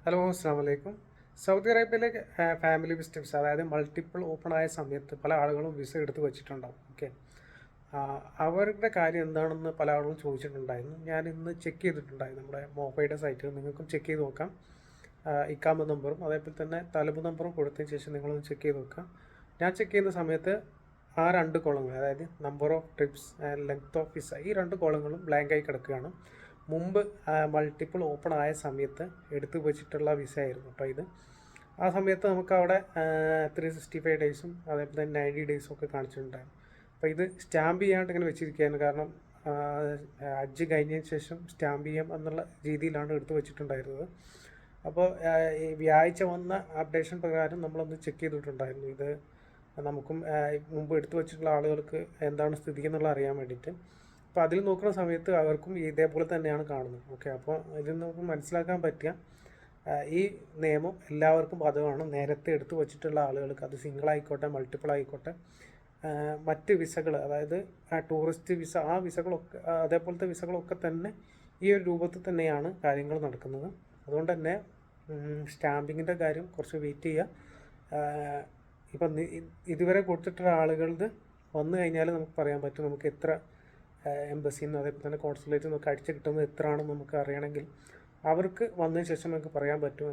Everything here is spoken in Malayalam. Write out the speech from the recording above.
ഹലോ, അസ്സാം വലൈക്കും. സൗദി അറേബ്യയിലെ ഫാമിലി വിസിറ്റേഴ്സ്, അതായത് മൾട്ടിപ്പിൾ ഓപ്പൺ ആയ സമയത്ത് പല ആളുകളും വിസ എടുത്ത് വെച്ചിട്ടുണ്ടാവും. ഓക്കെ, അവരുടെ കാര്യം എന്താണെന്ന് പല ആളുകളും ചോദിച്ചിട്ടുണ്ടായിരുന്നു. ഞാൻ ഇന്ന് ചെക്ക് ചെയ്തിട്ടുണ്ടായിരുന്നു നമ്മുടെ മോഫയുടെ സൈറ്റിൽ. നിങ്ങൾക്കും ചെക്ക് ചെയ്ത് നോക്കാം. ഇക്കാമ നമ്പറും അതേപോലെ തന്നെ തലബ് നമ്പറും കൊടുത്തതിന് ശേഷം നിങ്ങളൊന്ന് ചെക്ക് ചെയ്ത് നോക്കാം. ഞാൻ ചെക്ക് ചെയ്യുന്ന സമയത്ത് ആ രണ്ട് കോളങ്ങൾ, അതായത് number of TRIPS and length of visa, ഈ രണ്ട് കോളങ്ങളും ബ്ലാങ്കായി കിടക്കുകയാണ്. മുമ്പ് മൾട്ടിപ്പിൾ ഓപ്പൺ ആയ സമയത്ത് എടുത്തു വെച്ചിട്ടുള്ള വിസ ആയിരുന്നു കേട്ടോ ഇത്. ആ സമയത്ത് നമുക്ക് അവിടെ 365 ഡേയ്സും അതേപോലെ തന്നെ 90 ഡേയ്സും ഒക്കെ കാണിച്ചിട്ടുണ്ടായിരുന്നു. അപ്പോൾ ഇത് സ്റ്റാമ്പ് ചെയ്യാണ്ട് ഇങ്ങനെ വെച്ചിരിക്കുകയായിരുന്നു. കാരണം ഹജ്ജ് കഴിഞ്ഞതിന് ശേഷം സ്റ്റാമ്പ് ചെയ്യാം എന്നുള്ള രീതിയിലാണ് എടുത്തു വെച്ചിട്ടുണ്ടായിരുന്നത്. അപ്പോൾ ഈ വ്യാഴ്ച വന്ന അപ്ഡേഷൻ പ്രകാരം നമ്മളൊന്ന് ചെക്ക് ചെയ്തിട്ടുണ്ടായിരുന്നു. ഇത് നമുക്കും മുമ്പ് എടുത്തു വെച്ചിട്ടുള്ള ആളുകൾക്ക് എന്താണ് സ്ഥിതി എന്നുള്ള അറിയാൻ വേണ്ടിയിട്ട്. അപ്പോൾ അതിൽ നോക്കുന്ന സമയത്ത് അവർക്കും ഇതേപോലെ തന്നെയാണ് കാണുന്നത്. ഓക്കെ, അപ്പോൾ ഇതിൽ നമുക്ക് മനസ്സിലാക്കാൻ പറ്റുക ഈ നിയമം എല്ലാവർക്കും ബാധകമാണ്. നേരത്തെ എടുത്തു വച്ചിട്ടുള്ള ആളുകൾക്ക്, അത് സിംഗിൾ ആയിക്കോട്ടെ മൾട്ടിപ്പിൾ ആയിക്കോട്ടെ, മറ്റ് വിസകൾ, അതായത് ടൂറിസ്റ്റ് വിസ, ആ വിസകളൊക്കെ അതേപോലത്തെ വിസകളൊക്കെ തന്നെ ഈ ഒരു രൂപത്തിൽ തന്നെയാണ് കാര്യങ്ങൾ നടക്കുന്നത്. അതുകൊണ്ട് തന്നെ സ്റ്റാമ്പിങ്ങിൻ്റെ കാര്യം കുറച്ച് വെയിറ്റ് ചെയ്യുക. ഇപ്പം ഇതുവരെ കൊടുത്തിട്ടുള്ള ആളുകളത് വന്നു കഴിഞ്ഞാൽ നമുക്ക് പറയാൻ പറ്റും നമുക്ക് എത്ര എംബസിയിൽ നിന്ന് അതേപോലെ തന്നെ കോൺസുലേറ്റിൽ നിന്നൊക്കെ അടിച്ച് കിട്ടുന്നത് എത്ര ആണെന്ന് നമുക്ക് അറിയണമെങ്കിൽ അവർക്ക് വന്നതിന് ശേഷം നമുക്ക് പറയാൻ പറ്റും.